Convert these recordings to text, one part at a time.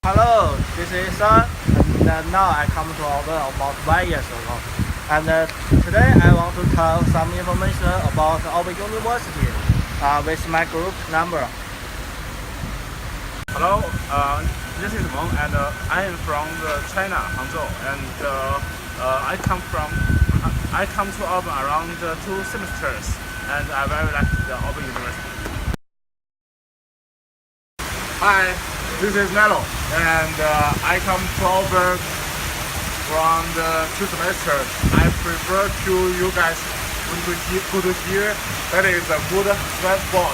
Hello, this is Sun, and now I come to Auburn about 1 year ago. And today I want to tell some information about Auburn University with my group number. Hello, this is Meng, and I am from China, Hangzhou, and I come to Auburn around 2 semesters, and I very like the Auburn University. Hi, this is Nello, and I come to Auburn from the 2 semesters. I prefer to you guys go to here. That is a good sweat spot.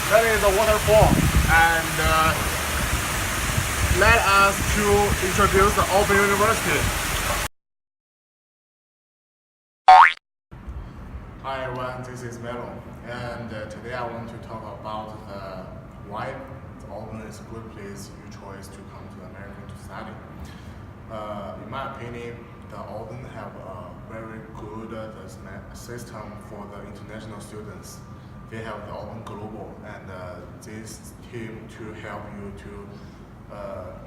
That is a waterfall, and let us to introduce the Auburn University. Hi everyone, this is Melo, and today I want to talk about why Auburn is a good place you choose to come to America to study. In my opinion, the Auburn have a very good system for the international students. They have the Auburn Global, and this team to help you to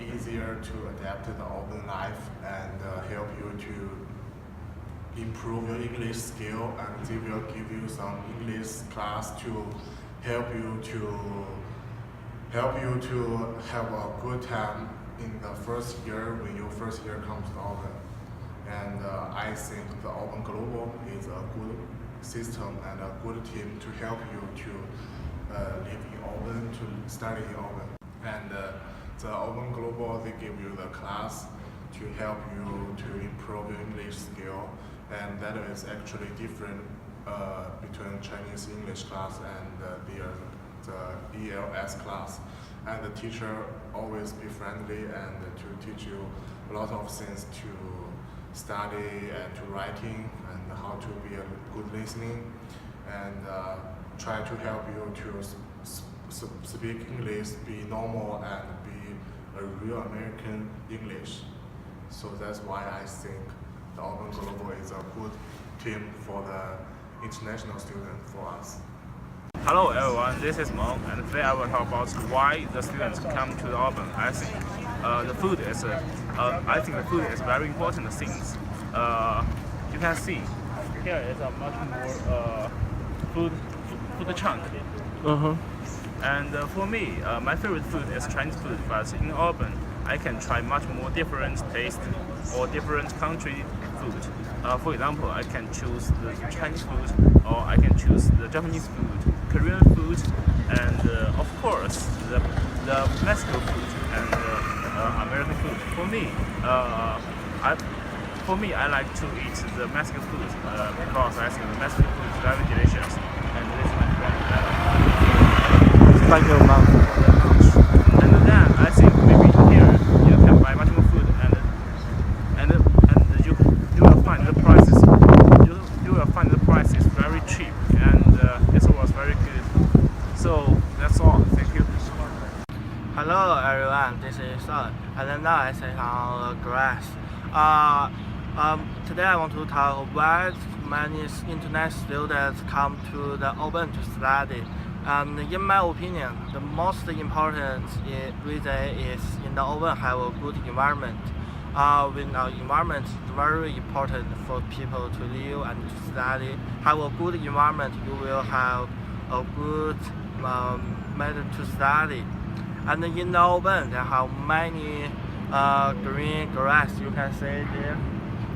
easier to adapt to the Auburn life and help you to improve your English skill, and they will give you some English class to help you to have a good time in the first year when your first year comes to Auburn. And I think the Auburn Global is a good system and a good team to help you to live in Auburn, to study in Auburn. And the Auburn Global, they give you the class to help you to improve your English skill, and that is actually different between Chinese English class and the ELS class. And the teacher always be friendly and to teach you a lot of things to study and to writing and how to be a good listening, and try to help you to speak English, be normal and be a real American English. So that's why I think the Auburn Global is a good team for the international student for us. Hello everyone, this is Meng, and today I will talk about why the students come to Auburn. I think the food is very important thing. You can see here is a much more food chunk. And for me, my favorite food is Chinese food, but in Auburn, I can try much more different taste or different country food. For example, I can choose the Chinese food, or I can choose the Japanese food, Korean food, and of course the Mexican food and American food. For me, I like to eat the Mexican food because I think the Mexican food is very delicious, and this is my friend. Thank you, Mom. And then I think maybe here you can buy much more food, and you will find the prices. You will find the prices very cheap, and it was very good. So that's all. Thank you. Hello everyone, this is Sun, and now I sit on the grass. Today I want to talk why many international students come to the Auburn to study. In my opinion, the most important reason is in the Auburn have a good environment. When our environment is very important for people to live and to study. Have a good environment, you will have a good method to study. And in the Auburn, there have many green grass. You can see there.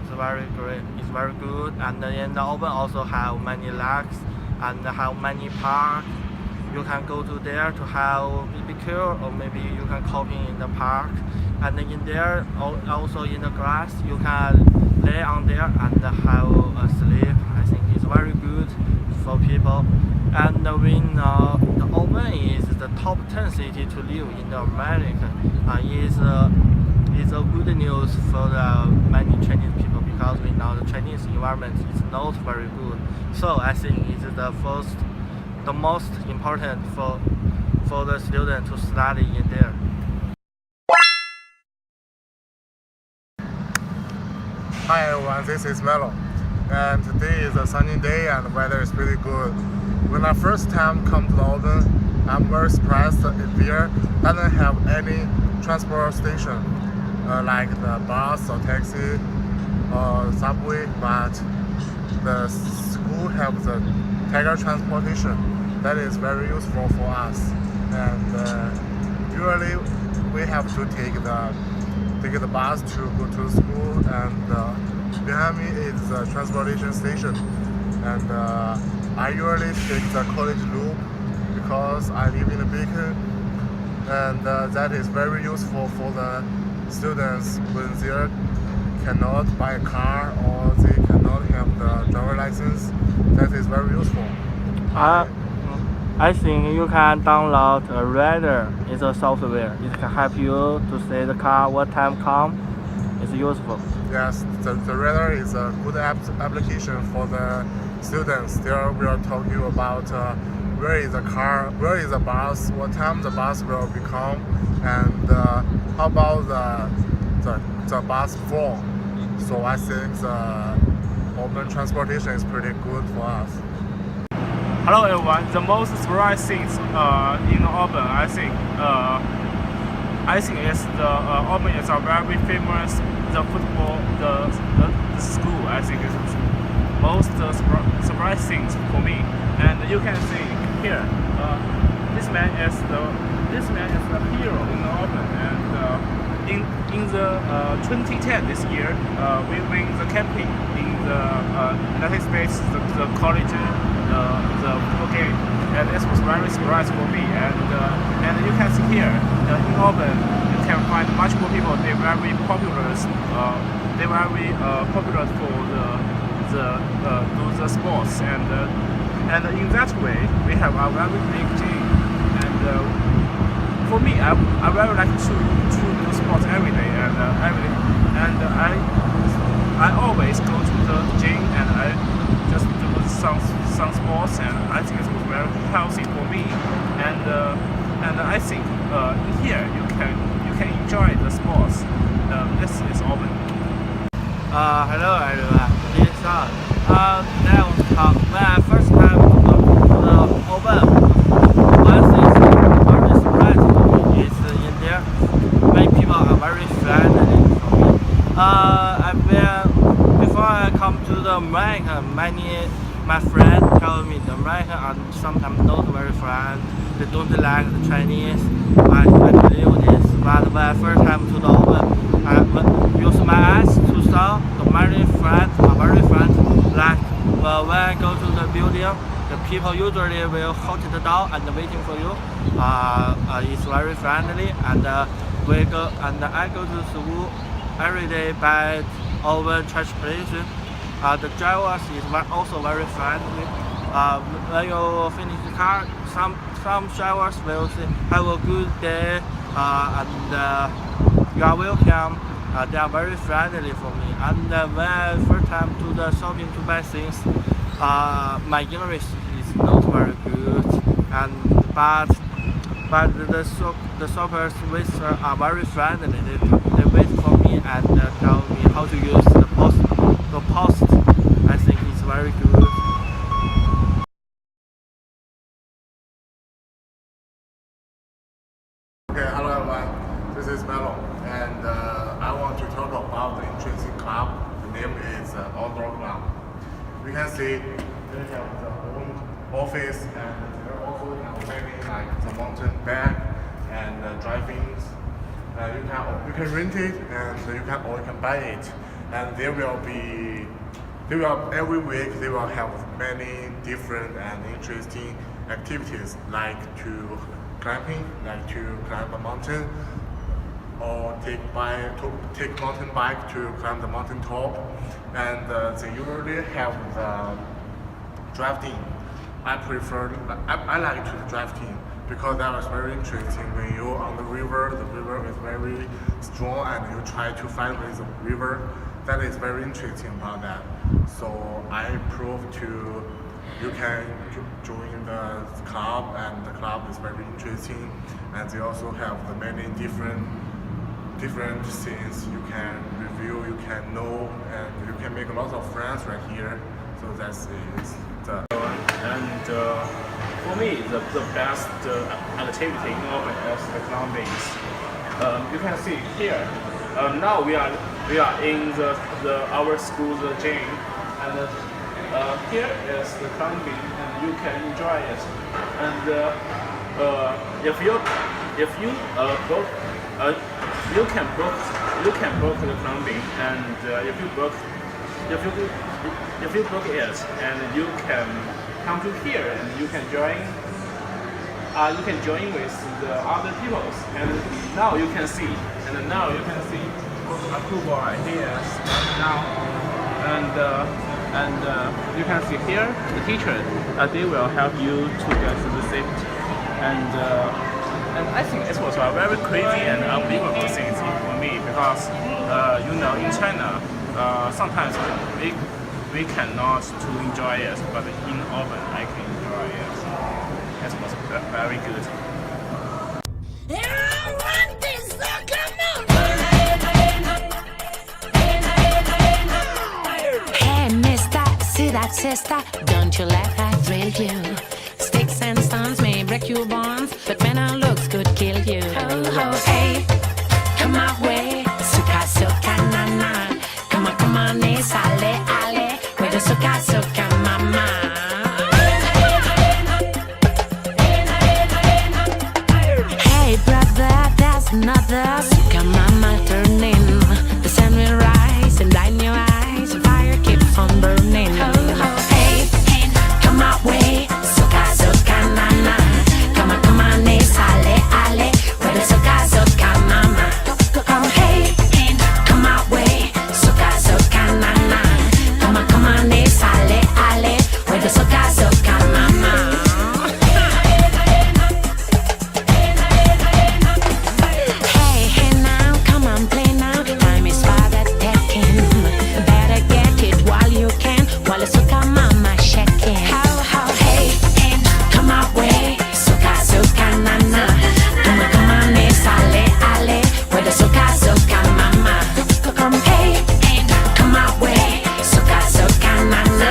It's very great. It's very good. And in the Auburn also have many lakes and have many parks. You can go to there to have BBQ, or maybe you can camping in the park. And in there, also in the grass, you can lay on there and have a sleep. I think it's very good for people. And when the Auburn is the top 10 city to live in America, is a good news for the many Chinese people, because we know the Chinese environment is not very good. So I think it's the most important for the student to study in there. Hi everyone, this is Melo, and today is a sunny day and the weather is pretty good. When I first time come to Auburn, I'm very surprised that there doesn't have any transport station like the bus or taxi or subway, but the school have the Tiger transportation. That is very useful for us, and usually we have to take the bus to go to school, and behind me is the transportation station, and I usually take the college loop because I live in Beacon, and that is very useful for the students when they cannot buy a car or they cannot have the driver license. That is very useful. I think you can download a radar. It's a software. It can help you to see the car what time come. It's useful. Yes, the radar is a good application for the students. There we are talking about where is the car, where is the bus, what time the bus will become, and how about the bus form. So I think the urban transportation is pretty good for us. Hello everyone. The most surprising things in Auburn, I think is the Auburn is a very famous the football the school. I think is most surprising for me. And you can see here, this man is the hero in Auburn. And in the 2010 this year, we win the campaign in the United States, the college. The football game, and this was very surprising for me. And you can see here in Auburn, you can find much more people. They're very popular. They're very popular for the sports, and in that way, we have a very big team. And for me, I very like to do sports every day, and I always go to the gym, and I just do some sports, and I think it was very healthy for me. And I think here you can enjoy the sports. This is Auburn. Hello everyone. This is Sean. Today I want to talk. When I first time to the Auburn, one thing very surprising for me is in there many people are very friendly for me. Before I come to the America, my friends tell me the Americans are sometimes not very friendly. They don't like the Chinese. I believe this. But when I first time to the Auburn, I use my eyes to saw the American friends are very friendly. Like when I go to the building, the people usually will hold the door and waiting for you. It's very friendly, and I go to school every day by Auburn transportation. The drivers is also very friendly. When you finish the car, some drivers will say, "Have a good day," and you are welcome. They are very friendly for me. And when I first time to the shopping to buy things, my English is not very good. But the shoppers are very friendly. They wait for me and tell me how to use the post. I think it's very good. Okay, hello everyone. This is Melo, and I want to talk about the interesting club. The name is Outdoor Club. We can see they have their own office, and they also have many like the mountain bike and driving. You can rent it, and you can buy it, and every week they will have many different and interesting activities, like to climbing, like to climb a mountain, or take mountain bike to climb the mountain top, and they usually have the drafting. I like to drafting because that was very interesting. When you're on the river is very strong, and you try to fight with the river. That is very interesting about that. So I proved you can join the club, and the club is very interesting, and they also have the many different things you can review, you can know, and you can make a lot of friends right here. So that's the And for me, the best activity in Auburn is the climbing. You can see here. Now we are in our school's gym, and here is the climbing, and you can enjoy it. And if you book, you can book the climbing, and if you book it, and you can come to here, and you can join with the other peoples. And now you can see a cool boy here now, and you can see here the teacher. They will help you to get the receipt, and I think it was a very crazy and unbelievable thing for me, because in China sometimes we cannot to enjoy it, but in Auburn I can enjoy it. It was very good. Hey, mister, see that sister? Don't you let her thrill you. Sticks and stones may break your bones, but when our looks could kill you. Hey, come my way, suka suka na na. Come on, sale ale, with the suka suka mama. Hey brother, there's another suka mama turning. The sun will rise and light in your eyes, and fire keeps on burning. Hey, come my way, suka suka na na. Come on, sale ale, with the suka suka mama. Hey, come my way, suka suka na na. Come on, sale ale, with the suka suka mama. Hey now, come on, play now. Time is for the taking. Better get it while you can, while the suka mama shaking. Hey, come my way, suka suka na na. Come on, sale ale, with the suka suka mama. Hey, come my way, suka suka na na.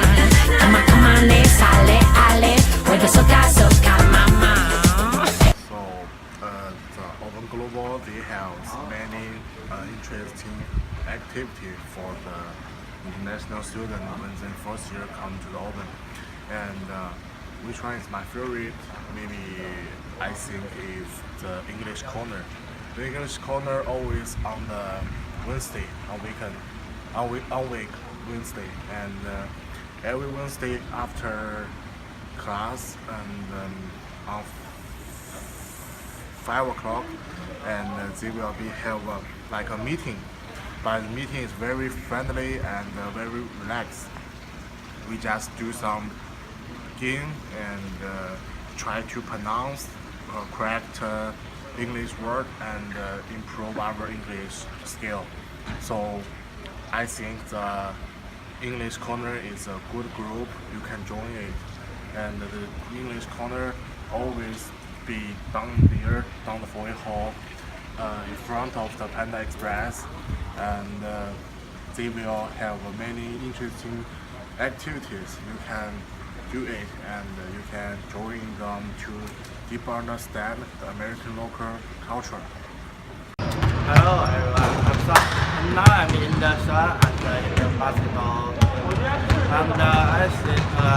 Come on, sale ale, with the suka suka mama. So the Auburn Global, they have many interesting activities for the international students when they first year come to the Auburn. And which one is my favorite? Maybe I think is the English corner. The English corner always on the Wednesday, on week Wednesday, and every Wednesday after class, and on 5 o'clock, and they will be have like a meeting. But the meeting is very friendly and very relaxed. We just do some game and try to pronounce correct English word and improve our English skill. So I think the English corner is a good group. You can join it, and the English corner always be down there, down the foyer hall, in front of the Panda Express, and they will have many interesting activities. You can do it, and you can join them to deeper understand the American local culture. Hello everyone, I'm Sam. And now I'm in the shot and in the basketball. And I think the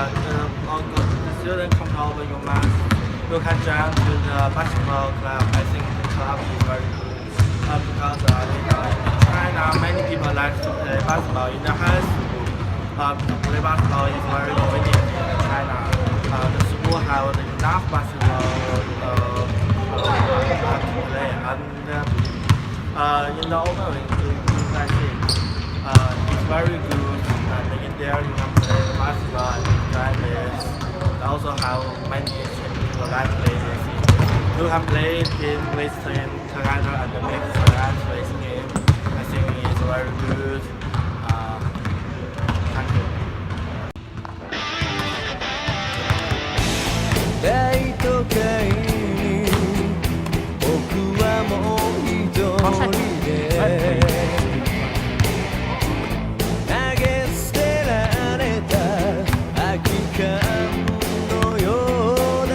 student come over your mass. You can join to the basketball club. I think the club is very good. Because in China, many people like to play basketball in the high school. To play basketball is very convenient in China. The school have enough basketball to play. And in the Auburn, I think it's very good. And in there you can play basketball and enjoy this. They also have many people like play this. You can play team with team together and make friends with game. I think it's very good. Thank you. 大都会に僕はもう一人で投げ捨てられた空き缶のようだ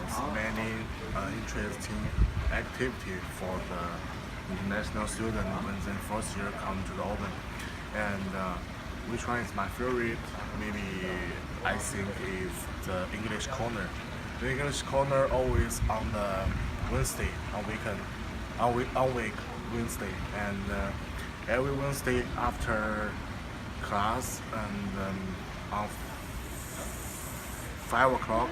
has many interesting activity for the international student when they first year come to the Open. And which one is my favorite? Maybe I think is the English corner. The English corner always on the Wednesday on weekend, on week Wednesday, and every Wednesday after class and on 5 o'clock,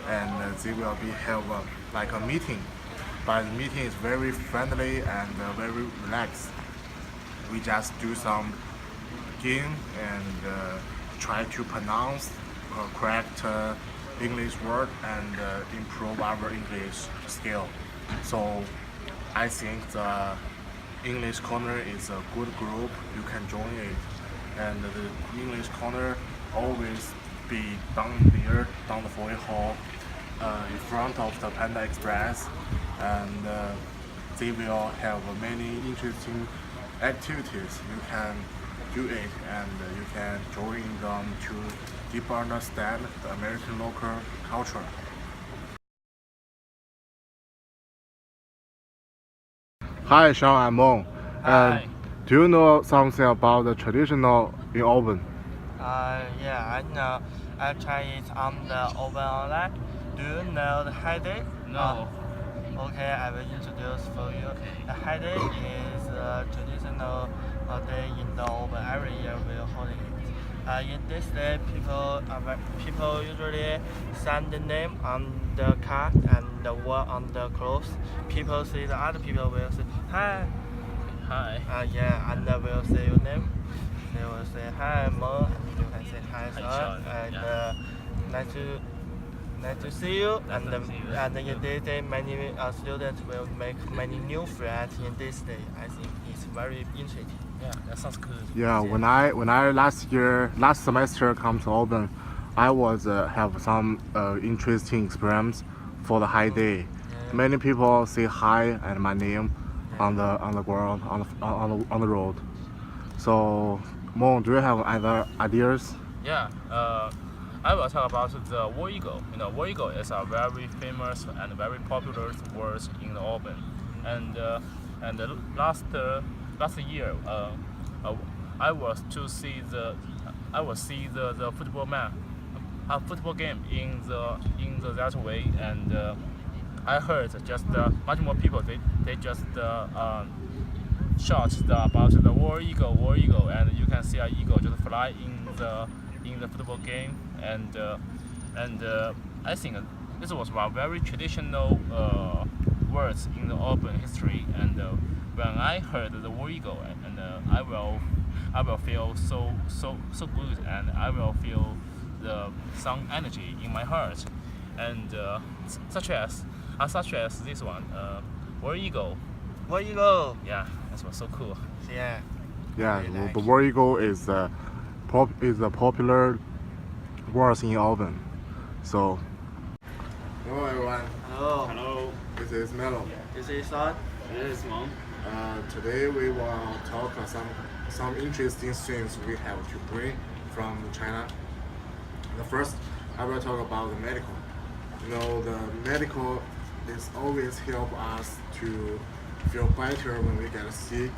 and they will be have like a meeting. But the meeting is very friendly and very relaxed. We just do some game and try to pronounce correct English word and improve our English skill. So I think the English corner is a good group. You can join it, and the English corner always be down there, down the foyer hall, in front of the Panda Express, and they will have many interesting activities. You can do it, and you can join them to deeper understand the American local culture. Hi, Sean and Mong. Hi. Do you know something about the traditional in Auburn? Yeah, I know. I tried it on the Open Online. Do you know the Heyday? No. Okay, I will introduce for you. The Heyday is a traditional day in the Open. Every year we hold it. In this day, people usually sign the name on the card and the word on the clothes. People see the other people will say hi. Hi. Yeah, and they will say your name. They will say hi, Mo. You can say hi, Hi, son. Sean. And Yeah. nice to see you. Nice to see you. And in this day, many students will make many new friends in this day. I think it's very interesting. Yeah, that sounds good. Yeah, when I last semester come to Auburn, I was have some interesting experience for the high day. Many people say hi and my name on the ground on the road. So, Mo, do you have other ideas? Yeah, I will talk about the War Eagle. You know, War Eagle is a very famous and very popular word in Auburn. And last year, I was see the football game in that way, and I heard just much more people they just shout about the War Eagle, and you can see an eagle just fly in the football game, and I think this was a very traditional words in the Auburn history, and when I heard the War Eagle, and I will feel so good, and I will feel some energy in my heart, and such as this one, War Eagle. Where you go? Yeah, that was so cool. Yeah. Yeah, Very nice. the War Eagle is a popular word in Auburn. So. Hello everyone. Hello. Hello, This is Melo. This is Son. this is Mom. Today we will talk some interesting things we have to bring from China. The first, I will talk about the medical. You know, the medical is always help us to feel better when we get sick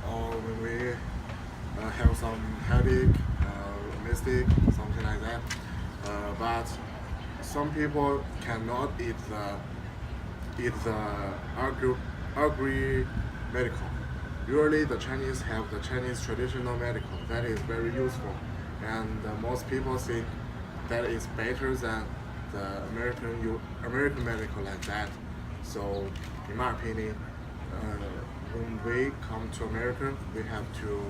or when we have some headache, mistake, something like that. But some people cannot eat the agri medical. Usually the Chinese have the Chinese traditional medical that is very useful, and most people think that is better than the American medical like that. So in my opinion, when we come to America, we have to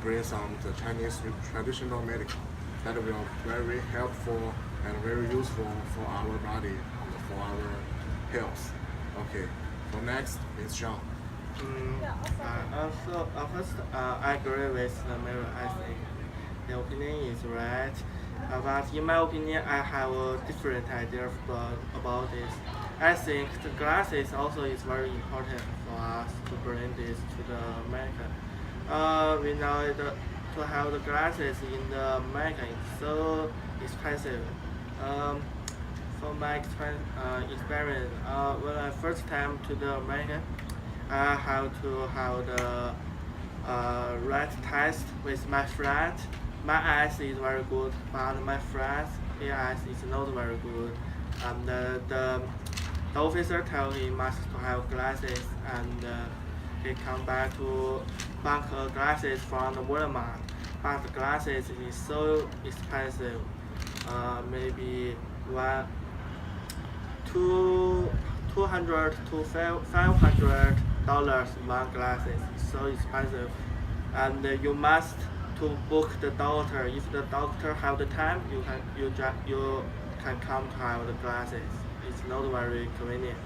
bring some the Chinese traditional medical that will be very helpful and very useful for our body and for our health. Okay, so next is Sean. First, I agree with the mirror. I think the opinion is right. But in my opinion, I have a different idea about this. I think the glasses also is very important for us to bring this to the America. We know to have the glasses in the America is so expensive. from my experience, when I first time to the America, I have to have the right test with my friend. My eyes is very good, but my friend's eyes is not very good. And the officer tell he must to have glasses, and he come back to buy glasses from the Walmart. But the glasses is so expensive. Maybe $200 to $500 one glasses. It's so expensive, and you must to book the doctor. If the doctor have the time, you can come to have the glasses. It's not very convenient.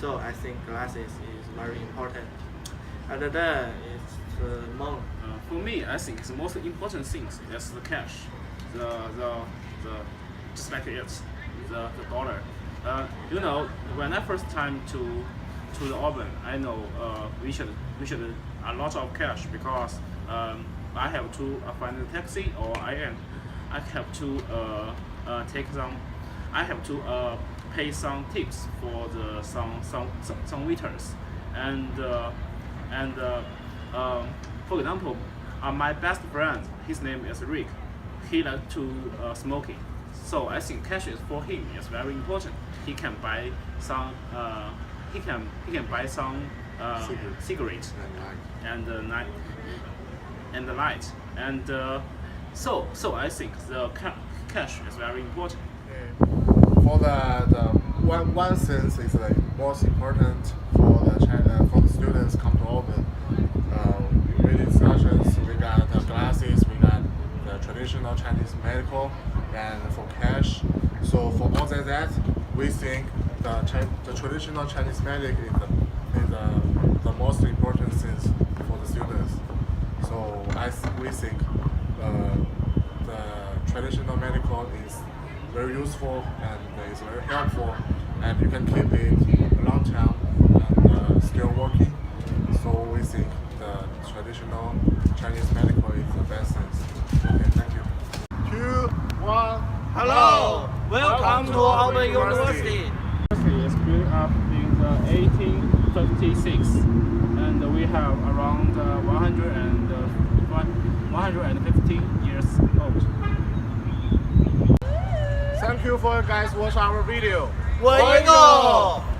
So I think glasses is very important. And then it's more. For me, I think the most important things is the cash, the just like the dollar. You know, when I first time to the Auburn, I know we should a lot of cash because I have to find a taxi, or I have to pay some tips for the some waiters, and for example, my best friend, his name is Rick. He like to smoking, so I think cash is for him is very important. He can buy some he can buy some cigarettes and the light, and so I think the cash is very important. For the one sense is like most important for the students come to Auburn. We discussions. We got the glasses. We got the traditional Chinese medical, and for cash. So for all that, we think the traditional Chinese medic is the most important things for the students. So we think the traditional medical is very useful and is very helpful, and you can keep it a long time and still working. So we think the traditional Chinese medical is the best thing. Okay, thank you. 2, 1. Hello, welcome to Auburn University. University is built up in the 1856, and we have around 115 years old. Thank you for you guys watch our video. 我一个。